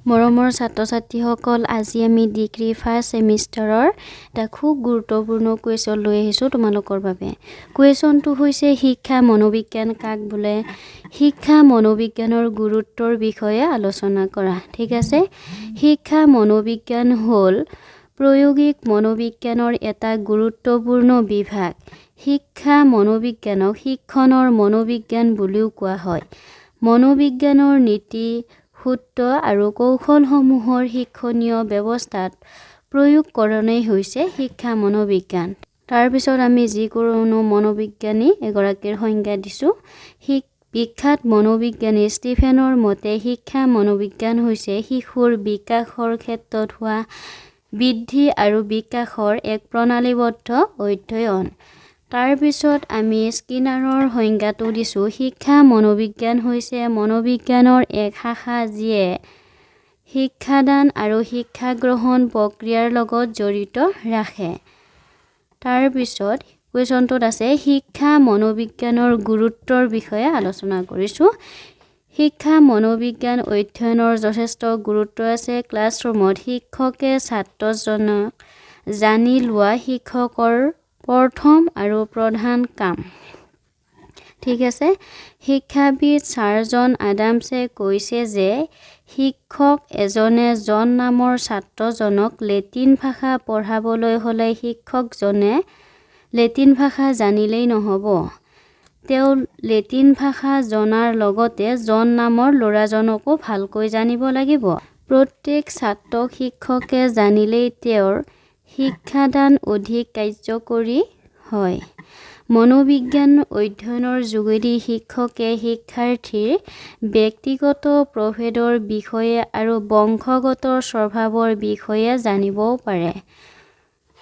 মৰমৰ ছাত্ৰ-ছাত্ৰীসকল, আজি আমি ডিগ্ৰী ফাৰ্ষ্ট ছেমিষ্টাৰৰ এটা খুব গুৰুত্বপূৰ্ণ কুৱেশ্যন লৈ আহিছোঁ তোমালোকৰ বাবে। কুৱেশ্যনটো হৈছে শিক্ষা মনোবিজ্ঞান কাক বোলে? শিক্ষা মনোবিজ্ঞানৰ গুৰুত্বৰ বিষয়ে আলোচনা কৰা। ঠিক আছে, শিক্ষা মনোবিজ্ঞান হ'ল প্ৰায়োগিক মনোবিজ্ঞানৰ এটা গুৰুত্বপূৰ্ণ বিভাগ। শিক্ষা মনোবিজ্ঞানক শিক্ষণৰ মনোবিজ্ঞান বুলিও কোৱা হয়। মনোবিজ্ঞানৰ নীতি সূত্ৰ আৰু কৌশলসমূহৰ শিক্ষণীয় ব্যৱস্থাত প্ৰয়োগকৰণেই হৈছে শিক্ষা মনোবিজ্ঞান। তাৰপিছত আমি যিকোনো মনোবিজ্ঞানী এগৰাকীৰ সংজ্ঞা দিছোঁ। বিখ্যাত মনোবিজ্ঞানী ষ্টিফেনৰ মতে শিক্ষা মনোবিজ্ঞান হৈছে শিশুৰ বিকাশৰ ক্ষেত্ৰত হোৱা বৃদ্ধি আৰু বিকাশৰ এক প্ৰণালীবদ্ধ অধ্যয়ন। তাৰপিছত আমি স্কিনাৰৰ সংজ্ঞাটো দিছোঁ। শিক্ষা মনোবিজ্ঞান হৈছে মনোবিজ্ঞানৰ এক শাখা যিয়ে শিক্ষাদান আৰু শিক্ষা গ্ৰহণ প্ৰক্ৰিয়াৰ লগত জড়িত ৰাখে। তাৰপিছত কুৱেশ্যনটোত আছে শিক্ষা মনোবিজ্ঞানৰ গুৰুত্বৰ বিষয়ে আলোচনা কৰিছোঁ। শিক্ষা মনোবিজ্ঞান অধ্যয়নৰ যথেষ্ট গুৰুত্ব আছে। ক্লাছৰুমত শিক্ষকে ছাত্ৰজনক জানি লোৱা শিক্ষকৰ প্ৰথম আৰু প্ৰধান কাম। ঠিক আছে, শিক্ষাবিদ ছাৰ জন আদামছে কৈছে যে শিক্ষক এজনে জন নামৰ ছাত্ৰজনক লেটিন ভাষা পঢ়াবলৈ হ'লে শিক্ষকজনে লেটিন ভাষা জানিলেই নহ'ব। তেওঁ লেটিন ভাষা জনাৰ লগতে জন নামৰ ল'ৰাজনকো ভালকৈ জানিব লাগিব। প্ৰত্যেক ছাত্ৰক শিক্ষকে জানিলেই তেওঁৰ শিক্ষাদান অধিক কাৰ্যকৰী হয়। মনোবিজ্ঞান অধ্যয়নৰ যোগেদি শিক্ষকে শিক্ষাৰ্থীৰ ব্যক্তিগত প্ৰভেদৰ বিষয়ে আৰু বংশগত স্বভাৱৰ বিষয়ে জানিবও পাৰে।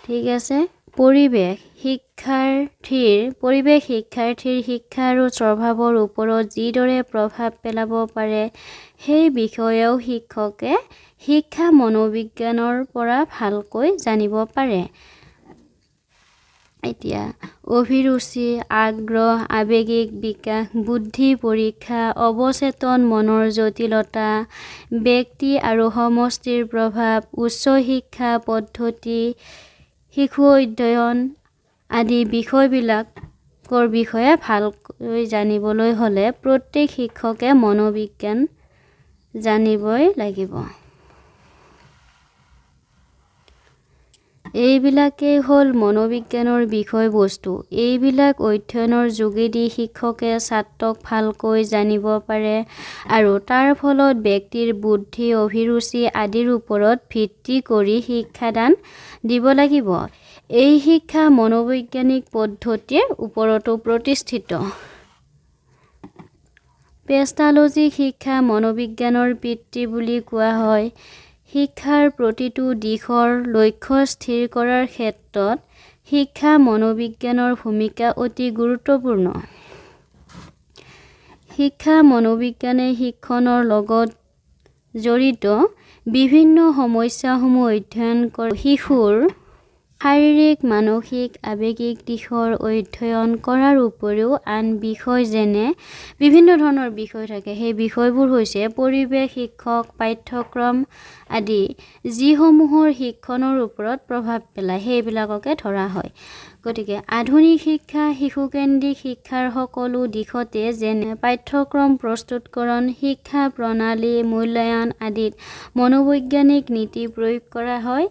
ঠিক আছে, পৰিৱেশ শিক্ষাৰ্থীৰ শিক্ষা আৰু স্বভাৱৰ ওপৰত যিদৰে প্ৰভাৱ পেলাব পাৰে সেই বিষয়েও শিক্ষকে শিক্ষা মনোবিজ্ঞানৰ পৰা ভালকৈ জানিব পাৰে। এতিয়া অভিৰুচি, আগ্ৰহ, আৱেগিক বিকাশ, বুদ্ধি পৰীক্ষা, অৱচেতন মনৰ জটিলতা, ব্যক্তি আৰু সমষ্টিৰ প্ৰভাৱ, উচ্চ শিক্ষা পদ্ধতি, শিশু অধ্যয়ন আদি বিষয়বিলাকৰ বিষয়ে ভালকৈ জানিবলৈ হ'লে প্ৰত্যেক শিক্ষকে মনোবিজ্ঞান জানিবই লাগিব। এইবিলাকেই হ'ল মনোবিজ্ঞানৰ বিষয়বস্তু। এইবিলাক অধ্যয়নৰ যোগেদি শিক্ষকে ছাত্ৰক ভালকৈ জানিব পাৰে আৰু তাৰ ফলত ব্যক্তিৰ বুদ্ধি, অভিৰুচি আদিৰ ওপৰত ভিত্তি কৰি শিক্ষাদান দিব লাগিব। এই শিক্ষা মনোবৈজ্ঞানিক পদ্ধতিৰ ওপৰতো প্ৰতিষ্ঠিত। পেষ্টালজিক শিক্ষা মনোবিজ্ঞানৰ পিতৃ বুলি কোৱা হয়। শিক্ষাৰ প্ৰতিটো দিশৰ লক্ষ্য স্থিৰ কৰাৰ ক্ষেত্ৰত শিক্ষা মনোবিজ্ঞানৰ ভূমিকা অতি গুৰুত্বপূৰ্ণ। শিক্ষা মনোবিজ্ঞানে শিক্ষণৰ লগত জড়িত বিভিন্ন সমস্যাসমূহ অধ্যয়ন কৰে। শিশুৰ শাৰীৰিক, মানসিক, আৱেগিক দিশৰ অধ্যয়ন কৰাৰ উপৰিও আন বিষয় যেনে বিভিন্ন ধৰণৰ বিষয় থাকে। সেই বিষয়বোৰ হৈছে পৰিৱেশ, শিক্ষক, পাঠ্যক্ৰম আদি যিসমূহৰ শিক্ষণৰ ওপৰত প্ৰভাৱ পেলায় সেইবিলাককে ধৰা হয়। গতিকে আধুনিক শিক্ষা শিশুকেন্দ্ৰিক শিক্ষাৰ সকলো দিশতে যেনে পাঠ্যক্ৰম প্ৰস্তুতকৰণ, শিক্ষা প্ৰণালী, মূল্যায়ন আদিত মনোবৈজ্ঞানিক নীতি প্ৰয়োগ কৰা হয়।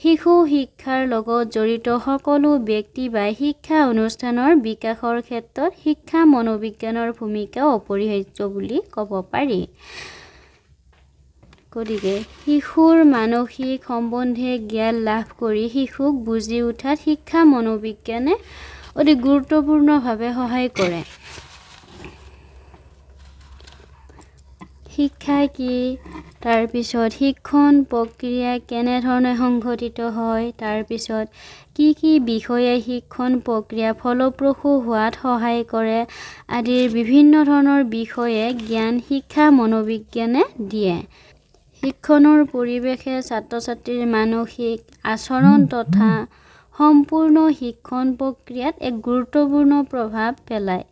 শিশু শিক্ষাৰ লগত জড়িত সকলো ব্যক্তি বা শিক্ষা অনুষ্ঠানৰ বিকাশৰ ক্ষেত্ৰত শিক্ষা মনোবিজ্ঞানৰ ভূমিকা অপৰিহাৰ্য বুলি ক'ব পাৰি। গতিকে শিশুৰ মানসিক সম্বন্ধে জ্ঞান লাভ কৰি শিশুক বুজি উঠাত শিক্ষা মনোবিজ্ঞানে অতি গুৰুত্বপূৰ্ণভাৱে সহায় কৰে। শিক্ষা কি? তাৰপিছত শিক্ষণ প্ৰক্ৰিয়া কেনেধৰণে সংঘটিত হয়, তাৰপিছত কি বিষয়ে শিক্ষণ প্ৰক্ৰিয়া ফলপ্ৰসূ হোৱাত সহায় কৰে আদিৰ বিভিন্ন ধৰণৰ বিষয়ে জ্ঞান শিক্ষা মনোবিজ্ঞানে দিয়ে। শিক্ষণৰ পৰিৱেশে ছাত্ৰ-ছাত্ৰীৰ মানসিক আচৰণ তথা সম্পূৰ্ণ শিক্ষণ প্ৰক্ৰিয়াত এক গুৰুত্বপূৰ্ণ প্ৰভাৱ পেলায়।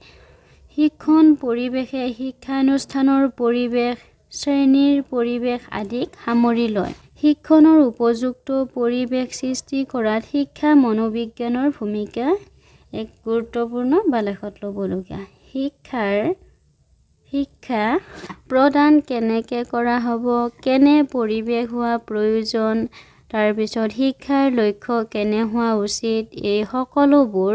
শিক্ষণ পৰিৱেশে শিক্ষানুষ্ঠানৰ পৰিৱেশ শ্ৰেণীৰ পৰিৱেশ আদিক সামৰি লয়। শিক্ষণৰ উপযুক্ত পৰিৱেশ সৃষ্টি কৰাত শিক্ষা মনোবিজ্ঞানৰ ভূমিকা এক গুৰুত্বপূৰ্ণ লেখত ল'বলগীয়া। শিক্ষা প্ৰদান কেনেকৈ কৰা হ'ব, কেনে পৰিৱেশ হোৱা প্ৰয়োজন, তাৰপিছত শিক্ষাৰ লক্ষ্য কেনে হোৱা উচিত, এই সকলোবোৰ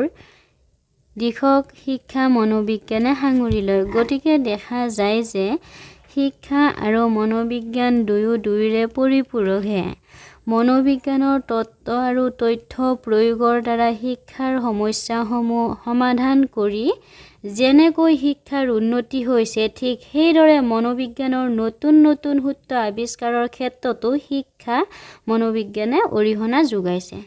দিশক শিক্ষা মনোবিজ্ঞানে সাঙুৰি লয়। গতিকে দেখা যায় যে শিক্ষা আৰু মনোবিজ্ঞান দুয়োৰে পৰিপূৰকহে। মনোবিজ্ঞানৰ তত্ত্ব আৰু তথ্য প্ৰয়োগৰ দ্বাৰা শিক্ষাৰ সমস্যাসমূহ সমাধান কৰি যেনেকৈ শিক্ষাৰ উন্নতি হৈছে, ঠিক সেইদৰে মনোবিজ্ঞানৰ নতুন নতুন সূত্ৰ আৱিষ্কাৰৰ ক্ষেত্ৰতো শিক্ষা মনোবিজ্ঞানে অৰিহণা যোগাইছে।